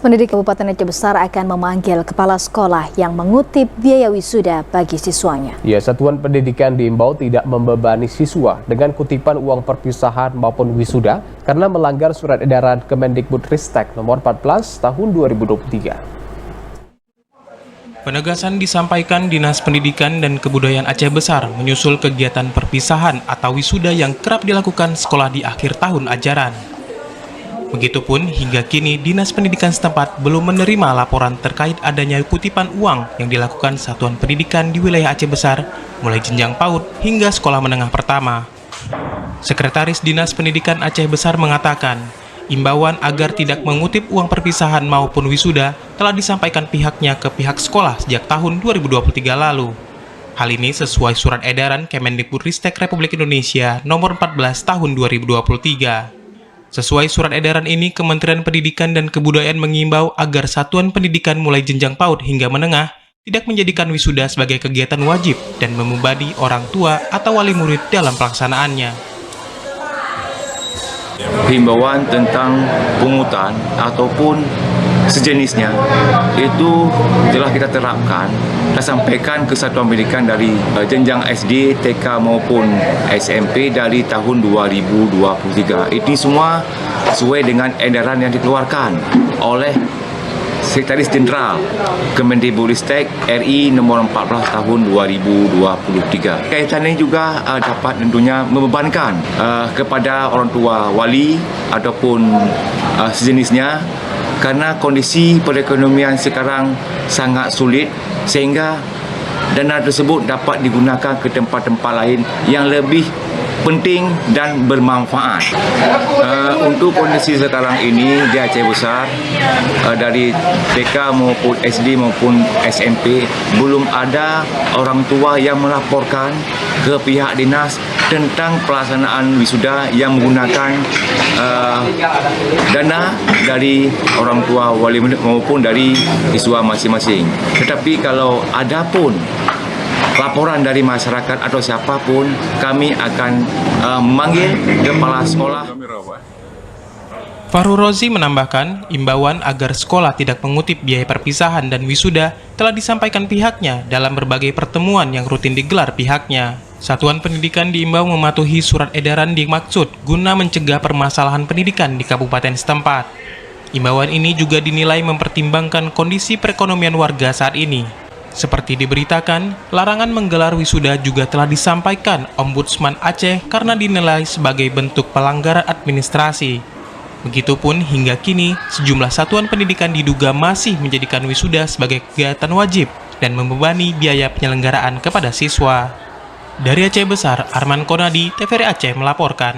Pendidik Kabupaten Aceh Besar akan memanggil kepala sekolah yang mengutip biaya wisuda bagi siswanya. Ya, Satuan Pendidikan diimbau tidak membebani siswa dengan kutipan uang perpisahan maupun wisuda karena melanggar surat edaran Kemendikbudristek nomor 14 tahun 2023. Penegasan disampaikan Dinas Pendidikan dan Kebudayaan Aceh Besar menyusul kegiatan perpisahan atau wisuda yang kerap dilakukan sekolah di akhir tahun ajaran. Begitupun hingga kini Dinas Pendidikan setempat belum menerima laporan terkait adanya kutipan uang yang dilakukan Satuan Pendidikan di wilayah Aceh Besar mulai jenjang PAUD hingga sekolah menengah pertama. Sekretaris Dinas Pendidikan Aceh Besar mengatakan, imbauan agar tidak mengutip uang perpisahan maupun wisuda telah disampaikan pihaknya ke pihak sekolah sejak tahun 2023 lalu. Hal ini sesuai surat edaran Kemendikbudristek Republik Indonesia nomor 14 tahun 2023. Sesuai surat edaran ini, Kementerian Pendidikan dan Kebudayaan mengimbau agar satuan pendidikan mulai jenjang PAUD hingga menengah tidak menjadikan wisuda sebagai kegiatan wajib dan membebani orang tua atau wali murid dalam pelaksanaannya. Himbauan tentang pungutan ataupun sejenisnya itu telah kita terapkan dan sampaikan ke Satuan Pendidikan dari jenjang SD, TK maupun SMP dari tahun 2023. Ini semua sesuai dengan edaran yang dikeluarkan oleh Sekretaris Jenderal Kemendikbudristek RI nomor 14 tahun 2023. Kaitan ini juga dapat tentunya membebankan kepada orang tua wali ataupun sejenisnya karena kondisi perekonomian sekarang sangat sulit sehingga dana tersebut dapat digunakan ke tempat-tempat lain yang lebih penting dan bermanfaat. Untuk kondisi sekarang ini di Aceh Besar, dari TK maupun SD maupun SMP, belum ada orang tua yang melaporkan ke pihak dinas tentang pelaksanaan wisuda yang menggunakan dana dari orang tua wali murid maupun dari siswa masing-masing. Tetapi kalau ada pun laporan dari masyarakat atau siapapun, kami akan memanggil kepala sekolah. Fahru Rozi menambahkan, imbauan agar sekolah tidak mengutip biaya perpisahan dan wisuda telah disampaikan pihaknya dalam berbagai pertemuan yang rutin digelar pihaknya. Satuan Pendidikan diimbau mematuhi surat edaran dimaksud guna mencegah permasalahan pendidikan di kabupaten setempat. Imbauan ini juga dinilai mempertimbangkan kondisi perekonomian warga saat ini. Seperti diberitakan, larangan menggelar wisuda juga telah disampaikan Ombudsman Aceh karena dinilai sebagai bentuk pelanggaran administrasi. Begitupun hingga kini, sejumlah satuan pendidikan diduga masih menjadikan wisuda sebagai kegiatan wajib dan membebani biaya penyelenggaraan kepada siswa. Dari Aceh Besar, Arman Konadi, TVRI Aceh melaporkan.